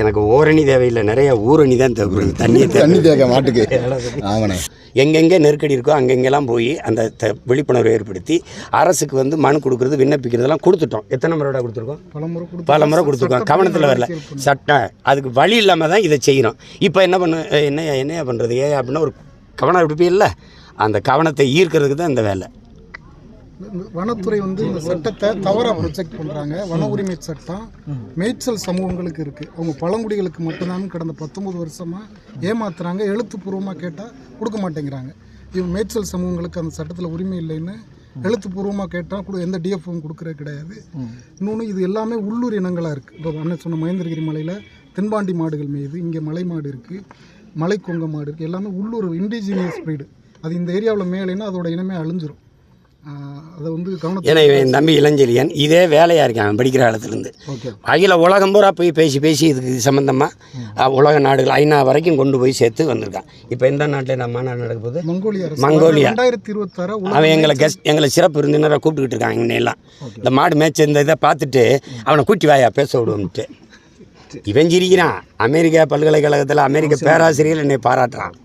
எனக்கு ஓரணி தேவையில்லை, நிறைய ஊரணி தான் தேவைப்படுது. தண்ணி தேவை மாட்டுக்கு. ஆமாண்ணே. எங்கெங்கே நெருக்கடி இருக்கோ அங்கெங்கெல்லாம் போய் அந்த விழிப்புணர்வு ஏற்படுத்தி அரசுக்கு வந்து மனு கொடுக்குறது விண்ணப்பிக்கிறதெல்லாம் கொடுத்துட்டோம். எத்தனை முறையோட கொடுத்துருக்கோம்? பல முறை கொடுத்துருக்கோம். கவனத்தில் வரல சட்டம். அதுக்கு வழி இல்லாமல் தான் இதை செய்கிறோம். இப்போ என்னையா பண்ணுறது அப்படின்னா ஒரு கவனம் எடுப்பே இல்லை. அந்த கவனத்தை ஈர்க்கிறதுக்கு தான் இந்த வேலை. வனத்துறை வந்து இந்த சட்டத்தை தவறாக ப்ரொஜெக்ட் பண்ணுறாங்க. வன உரிமை சட்டம் மேய்ச்சல் சமூகங்களுக்கு இருக்குது, அவங்க பழங்குடிகளுக்கு மட்டும்தான் கடந்த 19 வருஷமாக ஏமாத்துறாங்க. எழுத்துப்பூர்வமாக கேட்டால் கொடுக்க மாட்டேங்கிறாங்க. இவங்க மேய்ச்சல் சமூகங்களுக்கு அந்த சட்டத்தில் உரிமை இல்லைன்னு எழுத்துப்பூர்வமாக கேட்டால் கூட எந்த டிஎஃப்பும் கொடுக்குறது கிடையாது. இன்னொன்று இது எல்லாமே உள்ளூர் இனங்களாக இருக்குது. இப்போ அண்ணன் சொன்ன மகேந்திரகிரி மலையில் தென்பாண்டி மாடுகள் மேயுது, இங்கே மலை மாடு இருக்குது, மலை கொங்க மாடு இருக்குது, எல்லாமே உள்ளூர் இண்டிஜினியஸ் ப்ரீடு. அது இந்த ஏரியாவில் மேலேன்னா அதோட இனமே அழிஞ்சிரும். அதை வந்து ஏன்னா என் தம்பி இளஞ்செழியன் இதே வேலையாக இருக்கான். அவன் படிக்கிற காலத்துலேருந்து அகில உலகம் பூரா போய் பேசி இதுக்கு சம்மந்தமாக உலக நாடுகள் ஐநா வரைக்கும் கொண்டு போய் சேர்த்து வந்திருக்கான். இப்போ எந்த நாட்டில் நம்ம மாநாடு நடக்க போகுது? மங்கோலியா. 2026 அவன் எங்களை சிறப்பு விருந்தினராக கூப்பிட்டுக்கிட்டு இருக்கான். இன்னெல்லாம் இந்த மாடு மேய்ச்ச இந்த இதை பார்த்துட்டு அவனை கூட்டி வாயா பேச விடுவோம்ட்டு இவன் சிரிக்கிறான். அமெரிக்கா பல்கலைக்கழகத்தில் அமெரிக்க பேராசிரியர் என்னை பாராட்டுறான்.